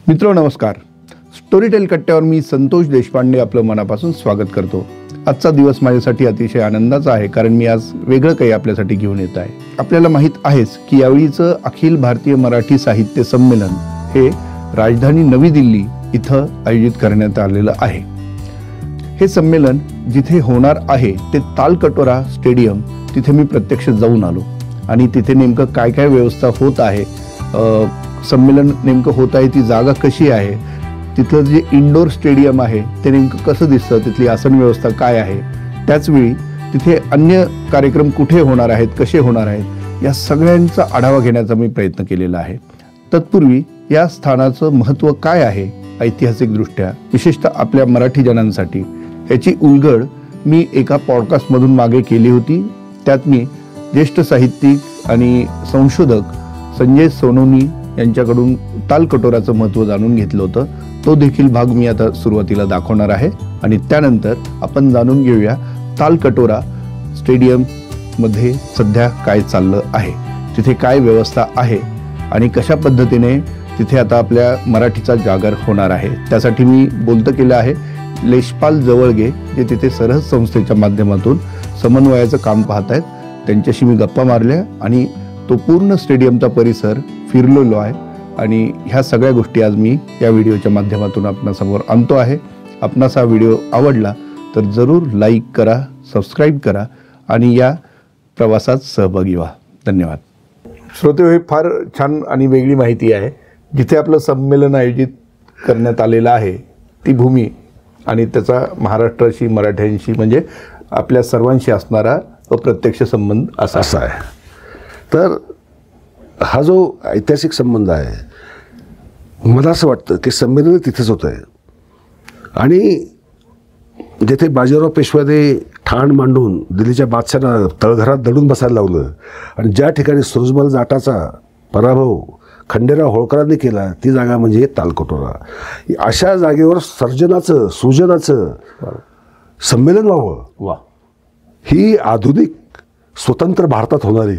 मित्रो नमस्कार. स्टोरीटेल कट्ट्यावर मी संतोष देशपांडे आपलं मनापासून स्वागत करतो. आजचा दिवस माझ्यासाठी अतिशय आनंदाचा आहे, कारण मी आज वेगळं काही आपल्यासाठी घेऊन येत आहे. आपल्याला माहीत आहेच की यावेळीचं अखिल भारतीय मराठी साहित्य संमेलन हे राजधानी नवी दिल्ली इथं आयोजित करण्यात आलेलं आहे. हे संमेलन जिथे होणार आहे ते तालकटोरा स्टेडियम, तिथे मी प्रत्यक्ष जाऊन आलो आणि तिथे नेमकं काय काय व्यवस्था होत आहे, संमेलन नेमकं होत आहे, ती जागा कशी आहे, तिथलं जे इंडोर स्टेडियम आहे ते नेमकं कसं दिसतं, तिथली आसन व्यवस्था काय आहे, त्याचवेळी तिथे अन्य कार्यक्रम कुठे होणार आहेत, कसे होणार आहेत, या सगळ्यांचा आढावा घेण्याचा मी प्रयत्न केलेला आहे. तत्पूर्वी या स्थानाचं महत्त्व काय आहे ऐतिहासिकदृष्ट्या, विशेषतः आपल्या मराठी जनांसाठी, याची उलगड मी एका पॉडकास्टमधून मागे केली होती. त्यात मी ज्येष्ठ साहित्यिक आणि संशोधक संजय सोनोनी यांच्याकडून तालकटोराचं महत्त्व जाणून घेतलं होतं. तो देखील भाग मी आता सुरुवातीला दाखवणार आहे आणि त्यानंतर आपण जाणून घेऊया तालकटोरा स्टेडियममध्ये सध्या काय चाललं आहे, तिथे काय व्यवस्था आहे आणि कशा पद्धतीने तिथे आता आपल्या मराठीचा जागर होणार आहे. त्यासाठी मी बोलतं केलं आहे लेशपाल जवळगे, जे तिथे सरहद संस्थेच्या माध्यमातून समन्वयाचं काम पाहत आहेत. त्यांच्याशी मी गप्पा मारल्या आणि तो पूर्ण स्टेडियमचा परिसर फिरलेलो आहे आणि ह्या सगळ्या गोष्टी आज मी या व्हिडिओच्या माध्यमातून आपणासमोर आणतो आहे. आपणास हा व्हिडिओ आवडला तर जरूर लाईक करा, सबस्क्राईब करा आणि या प्रवासात सहभागी व्हा. धन्यवाद. श्रोते, हे फार छान आणि वेगळी माहिती आहे. जिथे आपलं संमेलन आयोजित करण्यात आलेलं आहे ती भूमी आणि त्याचा महाराष्ट्राशी, मराठ्यांशी म्हणजे आपल्या सर्वांशी असणारा अप्रत्यक्ष संबंध असा आहे. तर हा जो ऐतिहासिक संबंध आहे, मला असं वाटतं की संमेलन तिथेच होतं आहे आणि जिथे बाजीराव पेशव्याने ठाण मांडून दिल्लीच्या बादशाहाला तळघरात दडून बसायला लावलं आणि ज्या ठिकाणी सुरजमल जाटाचा पराभव खंडेराव होळकरांनी केला, ती जागा म्हणजे तालकटोरा. अशा जागेवर सर्जनाचं, सृजनाचं संमेलन व्हावं, ही आधुनिक स्वतंत्र भारतात होणारी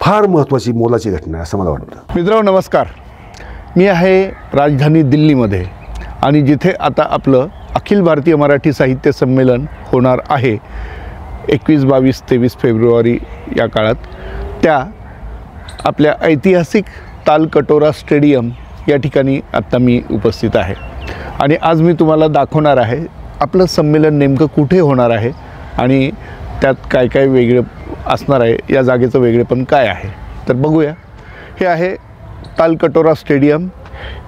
फार महत्त्वाची, मोलाची घटना आहे असं मला वाटतं. मित्रांनो नमस्कार. मी आहे राजधानी दिल्लीमध्ये आणि जिथे आता आपलं अखिल भारतीय मराठी साहित्य संमेलन होणार आहे 21, 22, 23 फेब्रुवारी या काळात, त्या आपल्या ऐतिहासिक तालकटोरा स्टेडियम या ठिकाणी आत्ता मी उपस्थित आहे आणि आज मी तुम्हाला दाखवणार आहे आपलं संमेलन नेमकं कुठे होणार आहे आणि त्यात काय काय वेगळं असणार आहे, या जागेचं वेगळेपण काय आहे. तर बघूया. हे आहे तालकटोरा स्टेडियम,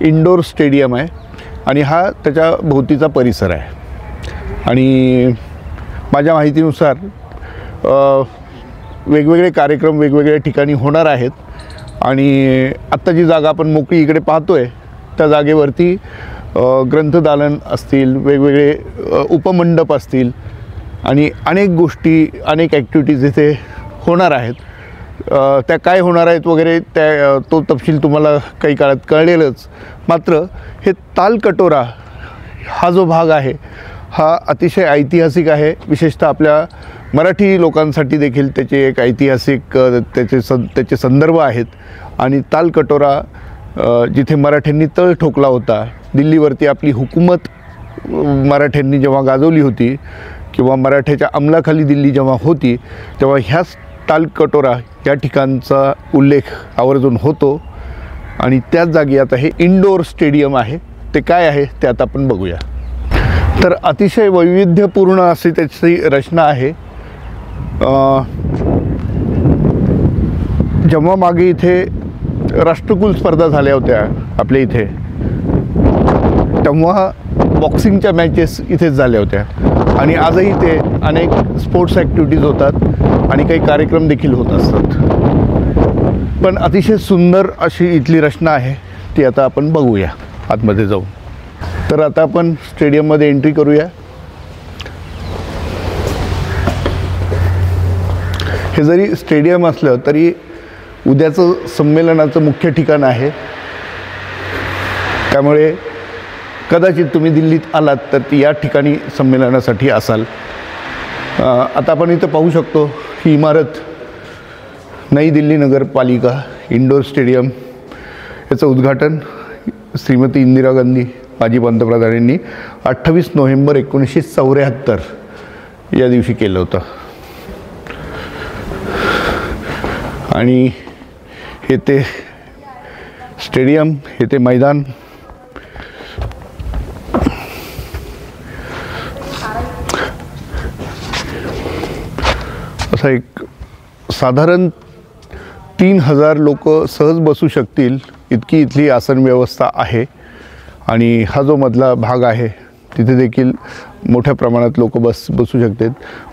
इंडोर स्टेडियम आहे आणि हा त्याच्या भोवतीचा परिसर आहे आणि माझ्या माहितीनुसार वेगवेगळे कार्यक्रम वेगवेगळ्या ठिकाणी होणार आहेत आणि आत्ता जी जागा आपण मोकळी इकडे पाहतो आहे त्या जागेवरती ग्रंथदालन असतील, वेगवेगळे उपमंडप असतील आणि अनेक गोष्टी, अनेक ॲक्टिव्हिटीज इथे होणार आहेत. त्या काय होणार आहेत वगैरे तो तपशील तुम्हाला काही काळात कळलेलंच. मात्र हे तालकटोरा हा जो भाग आहे हा अतिशय ऐतिहासिक आहे. विशेषतः आपल्या मराठी लोकांसाठी देखील त्याचे एक ऐतिहासिक त्याचे संदर्भ आहेत आणि तालकटोरा जिथे मराठ्यांनी तळ ठोकला होता, दिल्लीवरती आपली हुकूमत मराठ्यांनी जेव्हा गाजवली होती किंवा मराठ्याच्या अंमलाखाली दिल्ली जेव्हा होती, तेव्हा ह्याच तालकटोरा या ठिकाणचा उल्लेख आवर्जून होतो आणि त्याच जागी आता हे इंडोर स्टेडियम आहे. ते काय आहे ते आता आपण बघूया. तर अतिशय वैविध्यपूर्ण अशी त्याची रचना आहे. जेव्हा मागे इथे राष्ट्रकुल स्पर्धा झाल्या होत्या आपल्या इथे, तेव्हा बॉक्सिंगच्या मॅचेस इथेच झाल्या होत्या आणि आजही ते अनेक स्पोर्ट्स ॲक्टिव्हिटीज होतात आणि काही कार्यक्रम देखील होत असतात. पण अतिशय सुंदर अशी इथली रचना आहे, ती आता आपण बघूया आतमध्ये जाऊन. तर आता आपण स्टेडियममध्ये एंट्री करूया. हे जरी स्टेडियम असलं तरी उद्याचं संमेलनाचं मुख्य ठिकाण आहे, त्यामुळे कदाचित तुम्ही दिल्लीत आलात तर ती या ठिकाणी संमेलनासाठी असाल. आता आपण इथं पाहू शकतो ही इमारत नई दिल्ली नगरपालिका इंडोर स्टेडियम, याचं उद्घाटन श्रीमती इंदिरा गांधी माजी पंतप्रधानांनी 28 नोव्हेंबर 1974 या दिवशी केलं होतं. आणि हे ते स्टेडियम, हे ते मैदान. असा एक साधारण 3000 लोक सहज बसू शकतील इतकी इथली आसन व्यवस्था आहे. आणि हा जो मधला भाग आहे तिथे देखील मोठ्या प्रमाणात लोक बसू शकतात.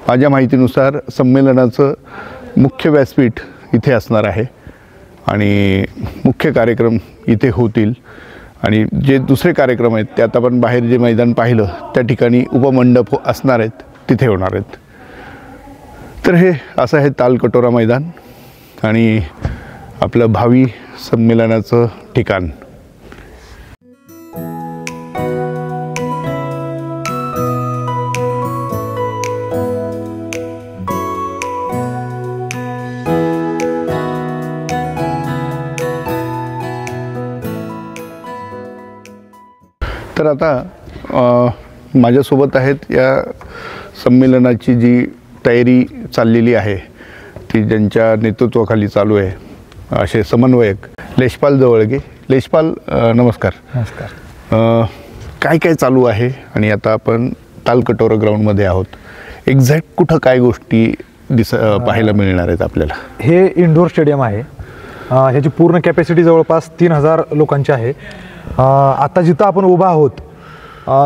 माझ्या माहितीनुसार संमेलनाचं मुख्य व्यासपीठ इथे असणार आहे आणि मुख्य कार्यक्रम इथे होतील. आणि जे दुसरे कार्यक्रम आहेत त्यात आपण बाहेर जे मैदान पाहिलं त्या ठिकाणी उपमंडप असणार आहेत, तिथे होणार आहेत. तर हे असं आहे तालकटोरा मैदान आणि आपलं भावी संमेलनाचं ठिकाण. तर आता माझ्यासोबत आहेत या संमेलनाची जी तयारी चाललेली आहे ती ज्यांच्या नेतृत्वाखाली चालू आहे असे समन्वयक लेशपाल जवळगे. लेशपाल, नमस्कार. नमस्कार. काय काय चालू आहे आणि आता आपण तालकटोरा ग्राउंडमध्ये आहोत. एक्झॅक्ट कुठं काय गोष्टी पाहायला मिळणार आहेत आपल्याला? हे इंडोर स्टेडियम आहे. ह्याची पूर्ण कॅपॅसिटी जवळपास 3000 लोकांची आहे. आता जिथं आपण उभा आहोत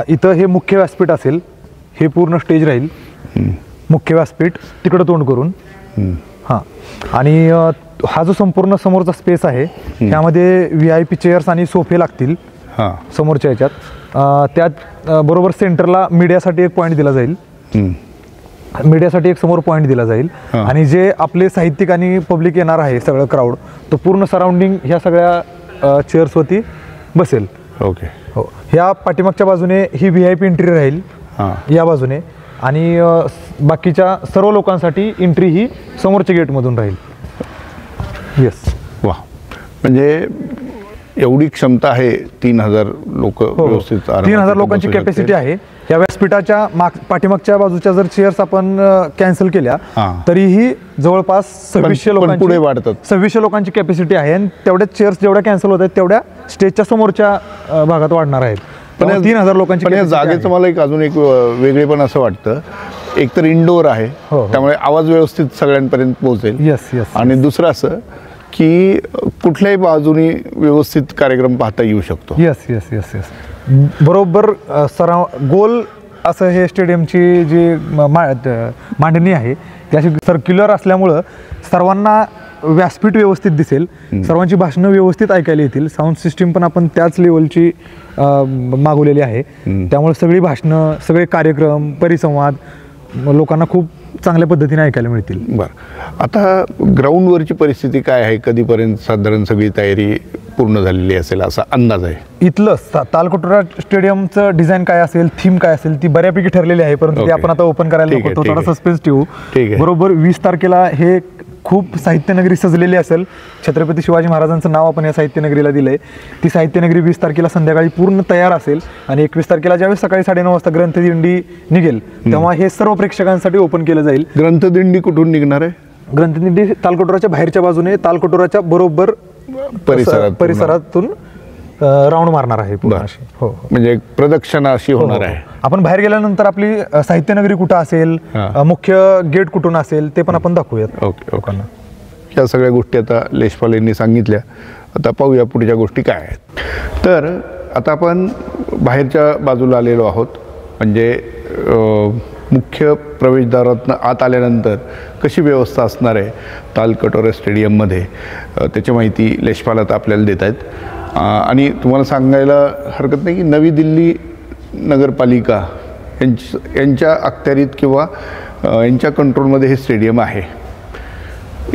इथं हे मुख्य व्यासपीठ असेल. हे पूर्ण स्टेज राहील. मुख्य व्यासपीठ तिकडं तोंड करून. हां. आणि हा जो संपूर्ण समोरचा स्पेस आहे त्यामध्ये VIP चेअर्स आणि सोफे लागतील समोरच्या ह्याच्यात. त्यात बरोबर सेंटरला मीडियासाठी एक पॉईंट दिला जाईल. मीडियासाठी एक समोर पॉईंट दिला जाईल. आणि जे आपले साहित्यिक आणि पब्लिक येणार आहे सगळं क्राऊड तो पूर्ण सराउंडिंग ह्या सगळ्या चेअर्सवरती बसेल. ओके. हो. ह्या पाठीमागच्या बाजूने ही VIP एंट्री राहील या बाजूने. आणि बाकीच्या सर्व लोकांसाठी एंट्री ही समोरच्या गेटमधून राहील. येस. वा, म्हणजे एवढी क्षमता आहे. 3000 लोक व्यवस्थित 3000 लोकांची कॅपॅसिटी आहे. या व्यासपीठाच्या पाठीमागच्या बाजूच्या जर चेअर्स आपण कॅन्सल केल्या तरीही जवळपास 2600 लोकांची पुढे वाढतात. 2600 लोकांची कॅपॅसिटी आहे. आणि तेवढ्या चेअर्स जेवढ्या कॅन्सल होत आहेत तेवढ्या स्टेजच्या समोरच्या भागात वाढणार आहेत. पण 3000 लोकांची. पण या जागेचं मला एक अजून एक वेगळेपण असं वाटतं. एक तर इंडोर आहे त्यामुळे आवाज व्यवस्थित सगळ्यांपर्यंत पोहोचेल. Yes yes. आणि दुसरं असं की कुठल्याही बाजूनी व्यवस्थित कार्यक्रम पाहता येऊ शकतो. Yes yes yes yes. बरोबर गोल असं हे स्टेडियमची जी मांडणी आहे ती अशी सर्क्युलर असल्यामुळं सर्वांना व्यासपीठ व्यवस्थित दिसेल. सर्वांची भाषणं व्यवस्थित ऐकायला येतील. साऊंड सिस्टीम पण आपण त्याच लेवलची मागवलेली आहे. त्यामुळे सगळी भाषणं, सगळे कार्यक्रम, परिसंवाद लोकांना खूप चांगल्या पद्धतीने ऐकायला मिळतील. बरं, आता ग्राउंडवरची परिस्थिती काय आहे? कधीपर्यंत साधारण सगळी तयारी पूर्ण झालेली असेल असा अंदाज आहे? इथलं तालकटोरा स्टेडियमचं डिझाईन काय असेल, थीम काय असेल ती बऱ्यापैकी ठरलेली आहे. परंतु ते आपण आता ओपन करायला नको, तो थोडा सस्पेन्स ठेवू. बरोबर 20 तारखेला हे खूप साहित्यनगरी सजलेली असेल. छत्रपती शिवाजी महाराजांचं नाव आपण या साहित्यनगरीला दिलंय. ती साहित्यनगरी 20 तारखेला संध्याकाळी पूर्ण तयार असेल. आणि 21 तारखेला ज्यावेळेस सकाळी 9:30 वाजता ग्रंथदिंडी निघेल तेव्हा हे सर्व प्रेक्षकांसाठी ओपन केलं जाईल. ग्रंथदिंडी कुठून निघणार आहे? ग्रंथदिंडी तालकटोराच्या बाहेरच्या बाजूने तालकटोराच्या बरोबर परिसरातून राऊंड मारणार आहे. हो, म्हणजे प्रदक्षिणा अशी होणार आहे. आपण बाहेर गेल्यानंतर आपली साहित्यनगरी कुठं असेल, मुख्य गेट कुठून असेल ते पण आपण दाखवूयात. ओके. लोकांना या सगळ्या गोष्टी आता लेशपाल यांनी सांगितल्या. आता पाहूया पुढच्या गोष्टी काय आहेत. तर आता आपण बाहेरच्या बाजूला आलेलो आहोत. म्हणजे मुख्य प्रवेशद्वारातून आत आल्यानंतर कशी व्यवस्था असणार आहे तालकटोरा स्टेडियममध्ये त्याची माहिती लेशपाल आता आपल्याला देत आहेत. आणि तुम्हाला सांगायला हरकत नाही की नवी दिल्ली नगरपालिका यांच्या अखत्यारीत किंवा यांच्या कंट्रोलमध्ये हे स्टेडियम आहे.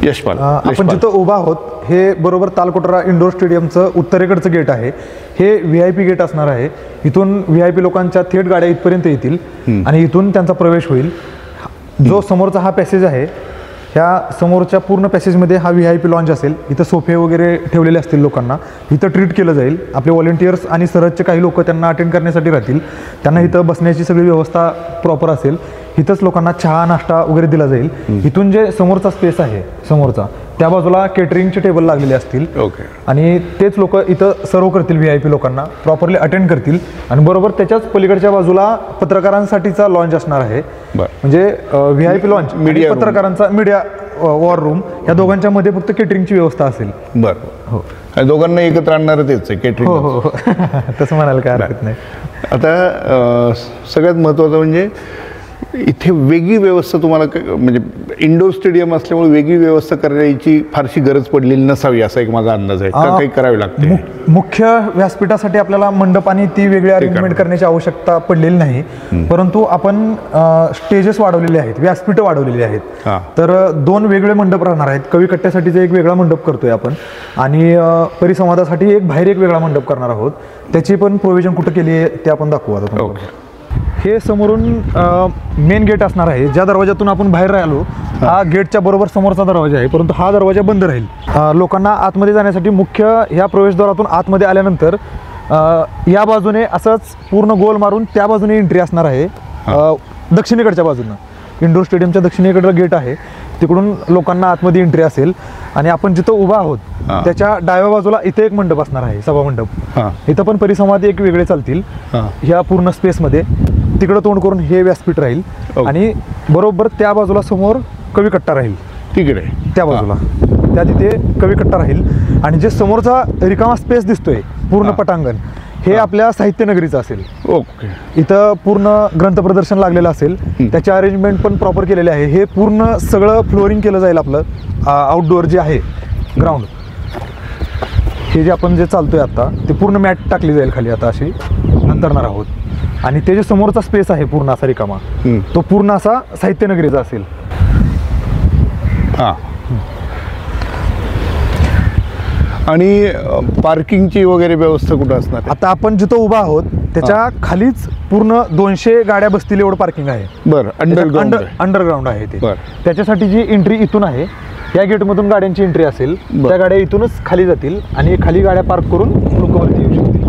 यशपाल, आपण जिथं उभा आहोत हे बरोबर तालकटोरा इंडोर स्टेडियमचं उत्तरेकडचं गेट आहे. हे VIP गेट असणार आहे. इथून VIP लोकांच्या थेट गाड्या इथपर्यंत येतील आणि इथून त्यांचा प्रवेश होईल. जो समोरचा हा पॅसेज आहे ह्या समोरच्या पूर्ण पॅसेजमध्ये हा VIP लॉन्च असेल. इथं सोफे वगैरे ठेवलेले असतील लोकांना, इथं ट्रीट केलं जाईल. आपले व्हॉलेंटियर्स आणि सरहदचे काही लोक त्यांना अटेंड करण्यासाठी राहतील. त्यांना इथं बसण्याची सगळी व्यवस्था प्रॉपर असेल. इथंच लोकांना चहा नाश्ता वगैरे दिला जाईल. इथून जे समोरचा स्पेस आहे समोरचा, त्या बाजूला केटरिंगचे टेबल लागलेले असतील. ओके. आणि तेच लोक इथं सर्व करतील, VIP लोकांना प्रॉपरली अटेंड करतील. आणि बरोबर त्याच्याच पलीकडच्या बाजूला पत्रकारांसाठीचा लॉन्च असणार आहे. म्हणजे VIP लॉन्च, मीडिया पत्रकारांचा मीडिया वॉर रूम, या दोघांच्या मध्ये फक्त केटरिंगची व्यवस्था असेल. बरं. हो, दोघांना एकत्र आणणार तेच आहे केटरिंग. हो तसं म्हणायला काय हरकत नाही. आता सगळ्यात महत्त्वाचं म्हणजे इथे वेगळी व्यवस्था तुम्हाला म्हणजे इंडोर स्टेडियम असल्यामुळे वेगळी व्यवस्था करण्याची फारशी गरज पडलेली नसावी असा एक माझा अंदाज आहे. का काही करावी लागते? मुख्य व्यासपीठासाठी आपल्याला मंडप आणि ती वेगळी अरेंजमेंट करण्याची आवश्यकता पडलेली नाही. परंतु आपण स्टेजेस वाढवलेले आहेत, व्यासपीठं वाढवलेली आहेत. तर 2 वेगळे मंडप राहणार आहेत. कवी कट्ट्यासाठीचा एक वेगळा मंडप करतोय आपण, आणि परिसंवादासाठी बाहेर एक वेगळा मंडप करणार आहोत. त्याची पण प्रोव्हिजन कुठं केली आहे ते आपण दाखवू आता. हे समोरून मेन गेट असणार आहे. ज्या दरवाजातून आपण बाहेर राहिलो, हा गेटच्या बरोबर समोरचा दरवाजा आहे, परंतु हा दरवाजा बंद राहील. लोकांना आतमध्ये जाण्यासाठी मुख्य ह्या प्रवेशद्वारातून आतमध्ये आल्यानंतर या बाजूने असंच पूर्ण गोल मारून त्या बाजूने एंट्री असणार आहे. दक्षिणेकडच्या बाजूनं इंडोर स्टेडियमच्या दक्षिणेकडलं गेट आहे, तिकडून लोकांना आतमध्ये एंट्री असेल. आणि आपण जिथं उभा आहोत त्याच्या डाव्या बाजूला इथे एक मंडप असणार आहे, सभा मंडप. इथं पण परिसंवाद एक वेगळे चालतील ह्या पूर्ण स्पेसमध्ये. तिकडं तोंड करून हे व्यासपीठ राहील. आणि बरोबर त्या बाजूला समोर कवी कट्टा राहील. तिकडे त्या बाजूला त्या तिथे कवी कट्टा राहील. आणि जे समोरचा रिकामा स्पेस दिसतोय पूर्ण पटांगण, हे आपल्या साहित्य नगरीचं असेल. ओके. इथं पूर्ण ग्रंथ प्रदर्शन लागलेलं असेल, त्याचे अरेंजमेंट पण प्रॉपर केलेले आहे. हे पूर्ण सगळं फ्लोरिंग केलं जाईल आपलं. आउटडोअर जे आहे ग्राउंड, हे जे आपण जे चालतोय आता, ते पूर्ण मॅट टाकली जाईल खाली आता अशी अंतरणार आहोत. आणि ते जे समोरचा स्पेस आहे पूर्ण असा रिकामा, तो पूर्ण असा साहित्य नगरीचा असेल. आणि पार्किंगची वगैरे व्यवस्था कुठं असणार? आता आपण जिथं उभा आहोत त्याच्या खालीच पूर्ण 200 गाड्या बसतील एवढं पार्किंग आहे. बरं. अंडरग्राउंड आहे ते. त्याच्यासाठी जी एंट्री इथून आहे, या गेटमधून गाड्यांची एंट्री असेल. त्या गाड्या इथूनच खाली जातील आणि खाली गाड्या पार्क करून लोक वरती येऊ शकतील.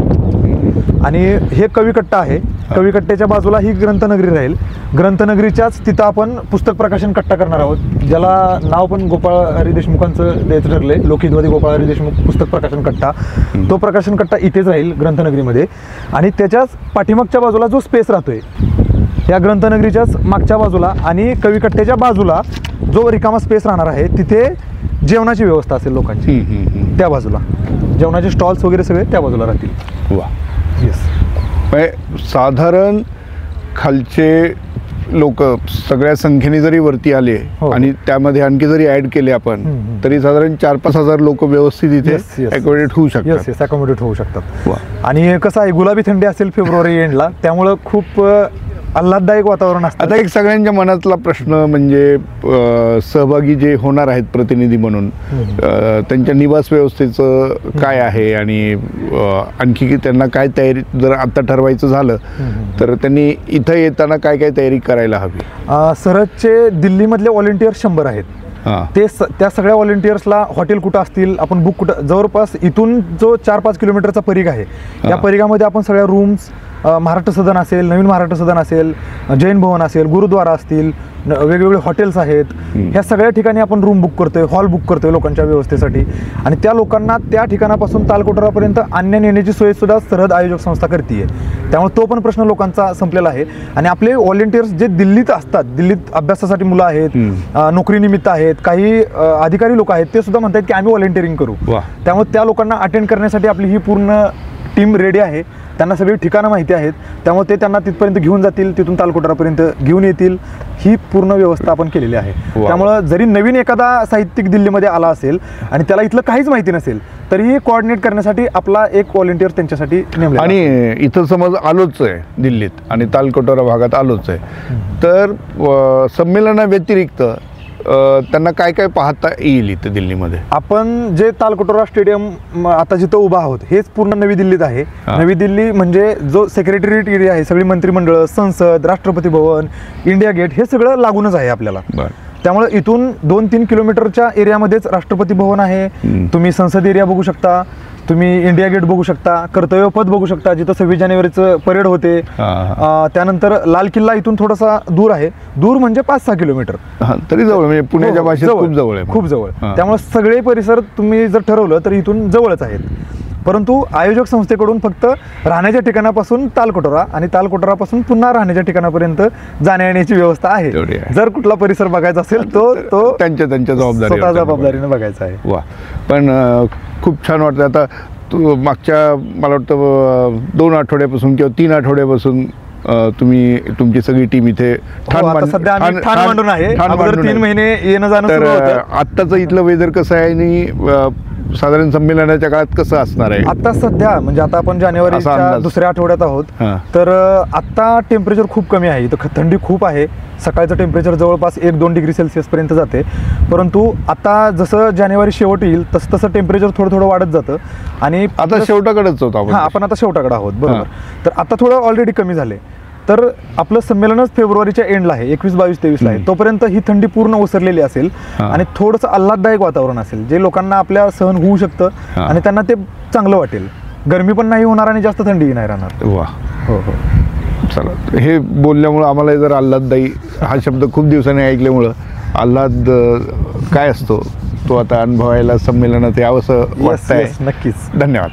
आणि हे कवी कट्टा आहे. कवी कट्ट्याच्या बाजूला ही ग्रंथनगरी राहील. ग्रंथनगरीच्याच तिथं आपण पुस्तक प्रकाशन कट्टा करणार आहोत, ज्याला नाव पण गोपाळ हरी देशमुखांचं द्यायचं ठरलंय, लोकहितवादी गोपाळ हरी देशमुख पुस्तक प्रकाशन कट्टा. तो प्रकाशन कट्टा इथेच राहील ग्रंथनगरीमध्ये. आणि त्याच्याच पाठीमागच्या बाजूला जो स्पेस राहतोय, या ग्रंथनगरीच्याच मागच्या बाजूला आणि कवी कट्ट्याच्या बाजूला जो रिकामा स्पेस राहणार आहे, तिथे जेवणाची व्यवस्था असेल लोकांची. त्या बाजूला जेवणाचे स्टॉल्स वगैरे सगळे त्या बाजूला राहतील. वा. येस. साधारण खालचे लोक सगळ्या संख्येने जरी वरती आले आणि त्यामध्ये आणखी जरी ऍड केले आपण, तरी साधारण 4-5 हजार लोक व्यवस्थित इथे अकोमोडेट होऊ शकतात. येस, अकोमोडेट होऊ शकतात. आणि कसं आहे, गुलाबी थंडी असेल फेब्रुवारी एंडला, त्यामुळं खूप आल्हाददायक वातावरण असतं. आता एक सगळ्यांच्या मनातला प्रश्न म्हणजे सहभागी जे होणार आहेत प्रतिनिधी म्हणून, त्यांच्या निवास व्यवस्थेचं काय आहे आणि आणखी त्यांना काय तयारी, जर आता ठरवायचं झालं तर त्यांनी इथं येताना काय काय तयारी करायला हवी? सरहदचे दिल्लीमधले व्हॉलेंटियर 100 आहेत. ते त्या सगळ्या व्हॉलेंटियर्सला हॉटेल कुठं असतील, आपण बुक कुठं, जवळपास इथून जो 4-5 किलोमीटरचा परिघ आहे, या परिघामध्ये आपण सगळ्या रूम्स, महाराष्ट्र सदन असेल, नवीन महाराष्ट्र सदन असेल, जैन भवन असेल, गुरुद्वारा असतील, वेगवेगळे हॉटेल्स आहेत, ह्या सगळ्या ठिकाणी आपण रूम बुक करतोय, हॉल बुक करतोय लोकांच्या व्यवस्थेसाठी. आणि त्या लोकांना त्या ठिकाणापासून तालकोटरापर्यंत आणण्या नेण्याची सोय सुद्धा सरहद आयोजक संस्था करते. त्यामुळे तो पण प्रश्न लोकांचा संपलेला आहे. आणि आपले व्हॉलेंटियर्स जे दिल्लीत असतात, दिल्लीत अभ्यासासाठी मुलं आहेत, नोकरीनिमित्त आहेत, काही अधिकारी लोक आहेत, ते सुद्धा म्हणतात की आम्ही व्हॉलेंटिअरिंग करू. त्यामुळे त्या लोकांना अटेंड करण्यासाठी आपली ही पूर्ण टीम रेडी आहे. त्यांना सगळी ठिकाणं माहिती आहेत, त्यामुळे ते त्यांना तिथपर्यंत घेऊन जातील, तिथून तालकोटरापर्यंत घेऊन येतील. ही पूर्ण व्यवस्था आपण केलेली आहे. त्यामुळं जरी नवीन एखादा साहित्यिक दिल्लीमध्ये आला असेल आणि त्याला इथलं काहीच माहिती नसेल, तरीही कोऑर्डिनेट करण्यासाठी आपला एक व्हॉलेंटियर त्यांच्यासाठी नेमला. आणि इथं समज आलोच आहे दिल्लीत आणि तालकोटरा भागात आलोच आहे, तर संमेलनाव्यतिरिक्त त्यांना काय काय पाहता येईल इथं दिल्लीमध्ये? आपण जे तालकोटरा स्टेडियम आता जिथं उभा आहोत, हेच पूर्ण नवी दिल्लीत आहे. नवी दिल्ली म्हणजे जो सेक्रेटरीएट एरिया आहे, सगळी मंत्रिमंडळ, संसद, राष्ट्रपती भवन, इंडिया गेट, हे सगळं लागूनच आहे आपल्याला. त्यामुळे इथून 2-3 किलोमीटरच्या एरियामध्येच राष्ट्रपती भवन आहे. तुम्ही संसद एरिया बघू शकता, तुम्ही इंडिया गेट बघू शकता, कर्तव्य पथ बघू शकता जिथं 26 जानेवारीचं परेड होते. त्यानंतर लाल किल्ला इथून थोडासा दूर आहे, दूर म्हणजे 5-6 किलोमीटर. तरी जवळ, म्हणजे पुण्याच्या भाषेत खूप जवळ आहे. खूप जवळ. त्यामुळे सगळे परिसर तुम्ही जर ठरवलं तर इथून जवळच आहेत. परंतु आयोजक संस्थेकडून फक्त राहण्याच्या ठिकाणापासून तालकटोरा आणि तालकटोरापासून पुन्हा राहण्याच्या ठिकाणापर्यंत जाण्या येण्याची व्यवस्था आहे. जर कुठला परिसर बघायचा असेल तो त्यांच्या जबाबदारीने बघायचा आहे. वा, पण खूप छान वाटतं. आता तू मागच्या मला वाटतं 2 आठवड्यापासून किंवा 3 आठवड्यापासून तुम्ही तुमची सगळी टीम इथे सध्या आम्ही ठाण मांडून आहे. 3 महिने येणं जाणं सुरू होतं. आत्ताचं इथलं वेदर कसं आहे आणि साधारण संमेलनाच्या काळात कसं असणार आहे? आता सध्या म्हणजे आता आपण जानेवारीच्या दुसऱ्या आठवड्यात आहोत, तर आता टेम्परेचर खूप कमी आहे. इथं थंडी खूप आहे. सकाळचं टेम्परेचर जवळपास 1-2 डिग्री सेल्सिअस पर्यंत जाते. परंतु आता जसं जानेवारी शेवट येईल तसं तसं टेम्परेचर थोडं वाढत जातं. आणि आता शेवटाकडेच होतो आपण आता शेवटाकडे आहोत, बरोबर. तर आता थोडं ऑलरेडी कमी झाले. तर आपलं संमेलनच फेब्रुवारीच्या एंडला आहे, 21, 22, 23ला आहे. तोपर्यंत ही थंडी पूर्ण ओसरलेली असेल आणि थोडंसं आल्हाददायक वातावरण असेल, जे लोकांना आपल्या सहन होऊ शकतं आणि त्यांना ते चांगलं वाटेल. गरमी पण नाही होणार आणि जास्त थंडीही नाही राहणार. वा, हो. चला, हे बोलल्यामुळं आम्हाला जर आल्हाददायी हा शब्द खूप दिवसांनी ऐकल्यामुळं आल्हाद काय असतो तो आता अनुभवायला संमेलनात यावंसं वाटतंय. नक्कीच. धन्यवाद.